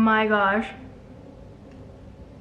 my gosh,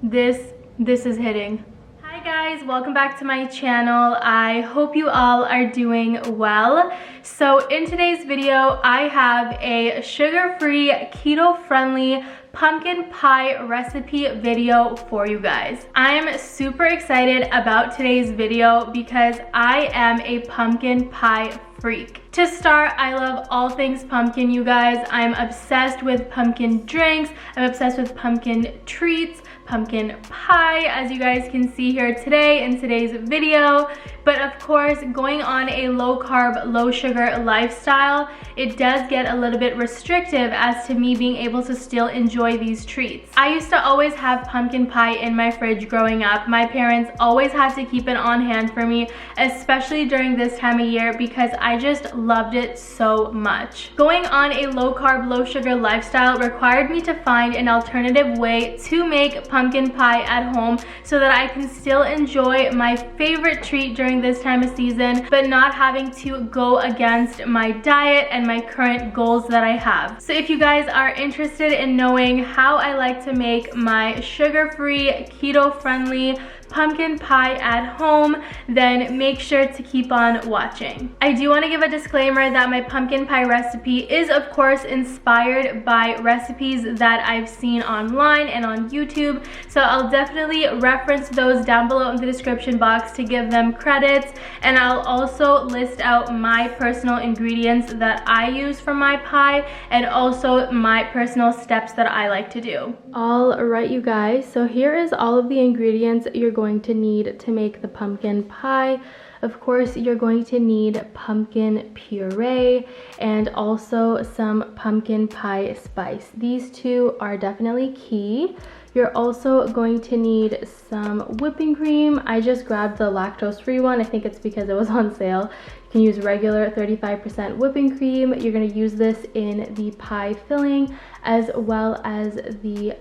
this is hitting. Hi guys, welcome back to my channel. I hope you all are doing well. So in today's video, I have a sugar-free, keto-friendly pumpkin pie recipe video for you guys. I'm super excited about today's video because I am a pumpkin pie freak. To start, I love all things pumpkin, you guys. I'm obsessed with pumpkin drinks. I'm obsessed with pumpkin treats, pumpkin pie, as you guys can see here today in today's video. But of course, going on a low carb, low sugar lifestyle, it does get a little bit restrictive as to me being able to still enjoy these treats. I used to always have pumpkin pie in my fridge growing up. My parents always had to keep it on hand for me, especially during this time of year, because I just loved it so much. Going on a low carb, low sugar lifestyle required me to find an alternative way to make pumpkin pie at home so that I can still enjoy my favorite treat during this time of season, but not having to go against my diet and my current goals that I have. So if you guys are interested in knowing how I like to make my sugar-free, keto-friendly pumpkin pie at home, then make sure to keep on watching. I do want to give a disclaimer that my pumpkin pie recipe is of course inspired by recipes that I've seen online and on YouTube, so I'll definitely reference those down below in the description box to give them credits, and I'll also list out my personal ingredients that I use for my pie and also my personal steps that I like to do. All right, you guys, so here is all of the ingredients you're going to need to make the pumpkin pie. Of course, you're going to need pumpkin puree and also some pumpkin pie spice. These two are definitely key. You're also going to need some whipping cream. I just grabbed the lactose-free one. I think it's because it was on sale. You can use regular 35% whipping cream. You're going to use this in the pie filling as well as the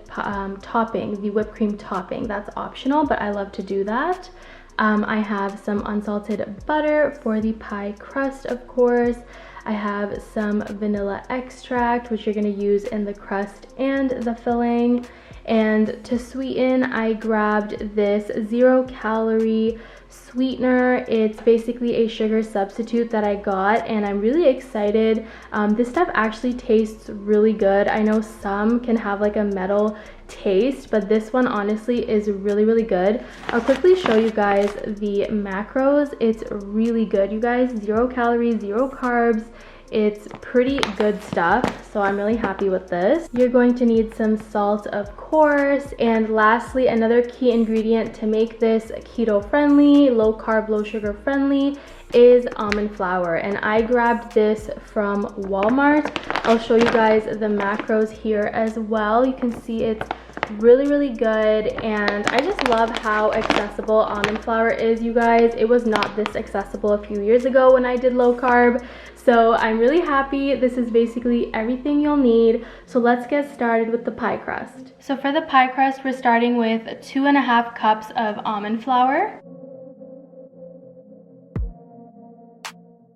topping, the whipped cream topping. That's optional, but I love to do that. I have some unsalted butter for the pie crust, of course. I have some vanilla extract, which you're going to use in the crust and the filling. And to sweeten, I grabbed this 0-calorie sweetener. It's basically a sugar substitute that I got, and I'm really excited. This stuff actually tastes really good. I know some can have like a metal taste, but this one honestly is really good. I'll quickly show you guys the macros. It's really good, you guys. 0 calories, 0 carbs. It's pretty good stuff, so I'm really happy with this. You're going to need some salt, of course, and lastly, another key ingredient to make this keto friendly, low carb, low sugar friendly is almond flour, and I grabbed this from Walmart. I'll show you guys the macros here as well. You can see it's really good, and I just love how accessible almond flour is, you guys. It was not this accessible a few years ago when I did low carb, so I'm really happy. This is basically everything you'll need. So let's get started with the pie crust. So for the pie crust, we're starting with 2.5 cups of almond flour.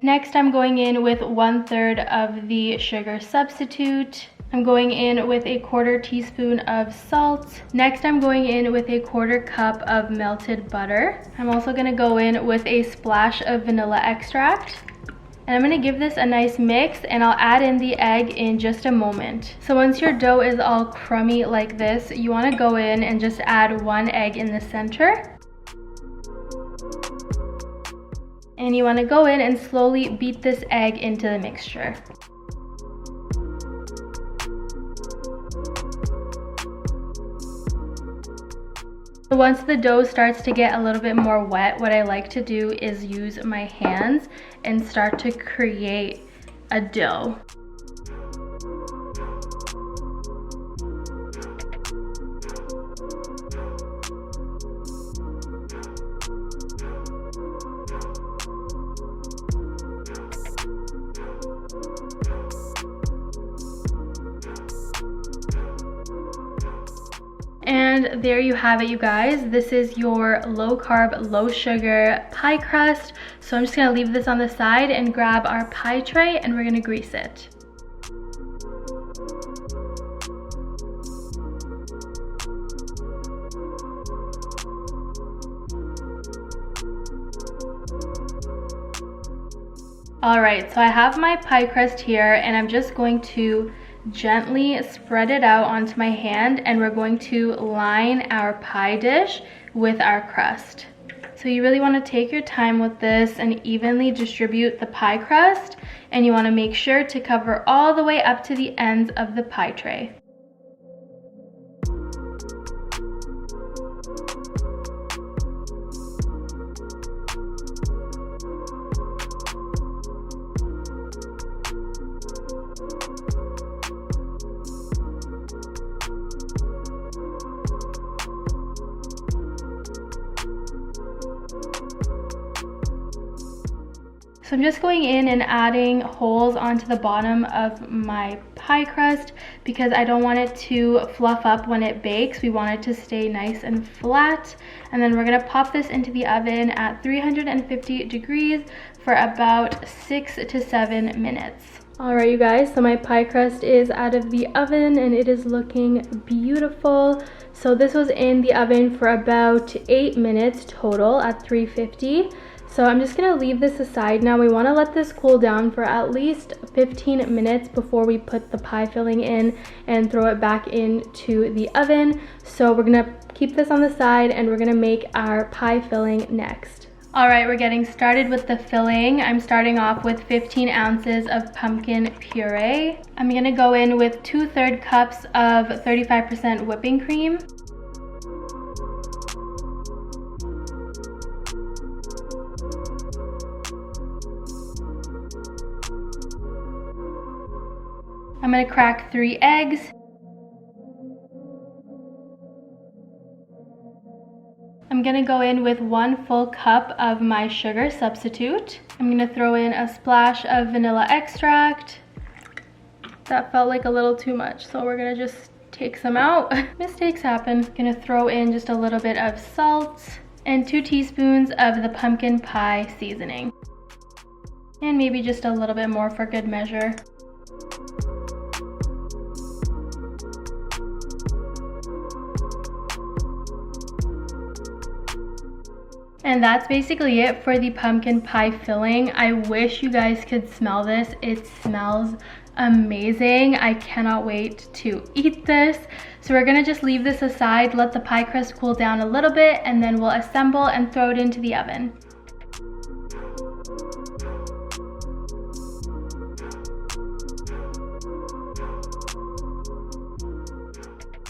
Next, I'm going in with 1/3 of the sugar substitute. I'm going in with a 1/4 teaspoon of salt. Next, I'm going in with a 1/4 cup of melted butter. I'm also gonna go in with a splash of vanilla extract. And I'm gonna give this a nice mix, and I'll add in the egg in just a moment. So once your dough is all crummy like this, you wanna go in and just add 1 egg in the center. And you wanna go in and slowly beat this egg into the mixture. Once the dough starts to get a little bit more wet, what I like to do is use my hands and start to create a dough. And there you have it, you guys. This is your low carb, low sugar pie crust. So I'm just gonna leave this on the side and grab our pie tray, and we're gonna grease it. All right, so I have my pie crust here, and I'm just going to gently spread it out onto my hand, and we're going to line our pie dish with our crust. So you really want to take your time with this and evenly distribute the pie crust, and you want to make sure to cover all the way up to the ends of the pie tray. So I'm just going in and adding holes onto the bottom of my pie crust because I don't want it to fluff up when it bakes. We want it to stay nice and flat. And then we're gonna pop this into the oven at 350 degrees for about 6 to 7 minutes. All right, you guys, so my pie crust is out of the oven and it is looking beautiful. So this was in the oven for about 8 minutes total at 350. So I'm just gonna leave this aside now. We wanna let this cool down for at least 15 minutes before we put the pie filling in and throw it back into the oven. So we're gonna keep this on the side and we're gonna make our pie filling next. All right, we're getting started with the filling. I'm starting off with 15 ounces of pumpkin puree. I'm gonna go in with 2/3 cups of 35% whipping cream. I'm gonna crack 3 eggs. I'm gonna go in with 1 full cup of my sugar substitute. I'm gonna throw in a splash of vanilla extract. That felt like a little too much, so we're gonna just take some out. Mistakes happen. Gonna throw in just a little bit of salt and 2 teaspoons of the pumpkin pie seasoning. And maybe just a little bit more for good measure. And that's basically it for the pumpkin pie filling. I wish you guys could smell this. It smells amazing. I cannot wait to eat this. So we're gonna just leave this aside, let the pie crust cool down a little bit, and then we'll assemble and throw it into the oven.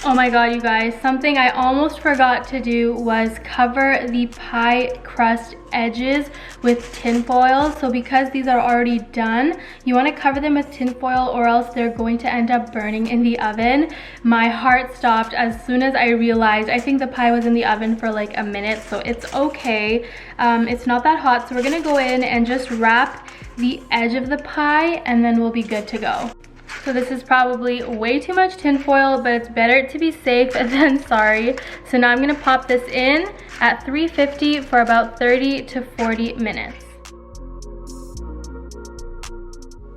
Oh my god, you guys, something I almost forgot to do was cover the pie crust edges with tin foil. So because these are already done, you want to cover them with tin foil or else they're going to end up burning in the oven. My heart stopped as soon as I realized. I think the pie was in the oven for like a minute, so it's okay. It's not that hot, so we're gonna go in and just wrap the edge of the pie and then we'll be good to go. So this is probably way too much tin foil, but it's better to be safe than sorry. So now I'm gonna pop this in at 350 for about 30 to 40 minutes.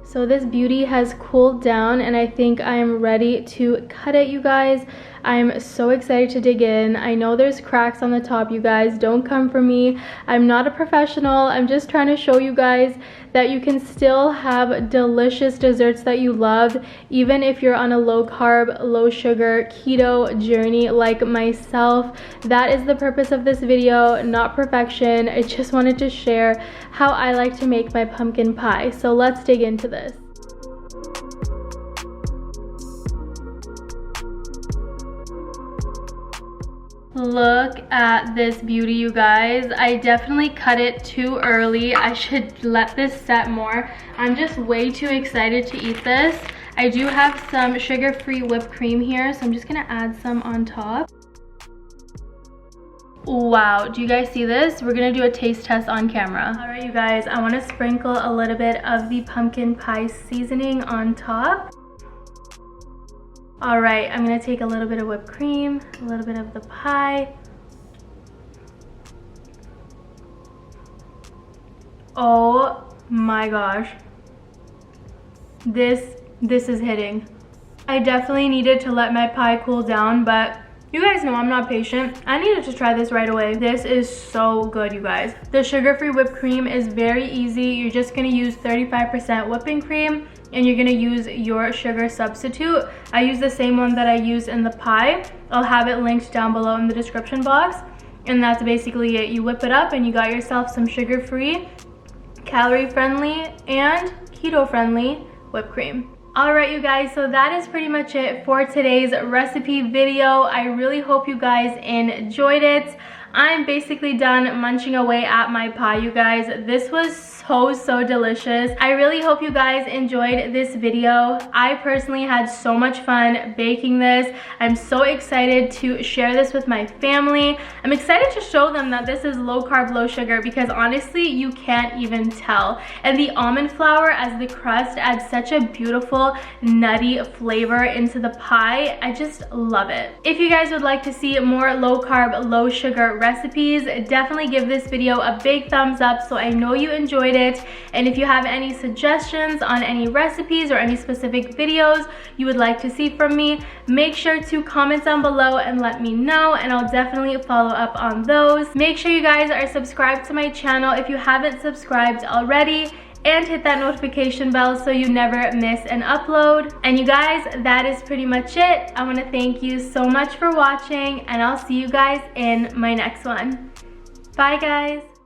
So this beauty has cooled down and I think I'm ready to cut it, you guys. I'm so excited to dig in. I know there's cracks on the top, you guys. Don't come for me. I'm not a professional. I'm just trying to show you guys that you can still have delicious desserts that you love, even if you're on a low carb, low sugar, keto journey like myself. That is the purpose of this video, not perfection. I just wanted to share how I like to make my pumpkin pie. So let's dig into this. Look at this beauty, you guys. I definitely cut it too early. I should let this set more. I'm just way too excited to eat this. I do have some sugar-free whipped cream here, so I'm just gonna add some on top. Wow, do you guys see this? We're gonna do a taste test on camera. All right, you guys, I wanna sprinkle a little bit of the pumpkin pie seasoning on top. All right, I'm gonna take a little bit of whipped cream, a little bit of the pie. Oh my gosh. This is hitting. I definitely needed to let my pie cool down, but You guys know I'm not patient. I needed to try this right away. This is so good, you guys. The sugar-free whipped cream is very easy. You're just gonna use 35% whipping cream and you're gonna use your sugar substitute. I use the same one that I used in the pie. I'll have it linked down below in the description box. And that's basically it. You whip it up and you got yourself some sugar-free, calorie-friendly, and keto-friendly whipped cream. Alright you guys, so that is pretty much it for today's recipe video. I really hope you guys enjoyed it. I'm basically done munching away at my pie, you guys. This was so delicious. I really hope you guys enjoyed this video. I personally had so much fun baking this. I'm so excited to share this with my family. I'm excited to show them that this is low carb, low sugar, because honestly, you can't even tell. And the almond flour as the crust adds such a beautiful nutty flavor into the pie. I just love it. If you guys would like to see more low carb, low sugar recipes, definitely give this video a big thumbs up so I know you enjoyed it. And if you have any suggestions on any recipes or any specific videos you would like to see from me, make sure to comment down below and let me know, and I'll definitely follow up on those. Make sure you guys are subscribed to my channel if you haven't subscribed already, and hit that notification bell so you never miss an upload. And you guys, that is pretty much it. I want to thank you so much for watching, and I'll see you guys in my next one. Bye guys.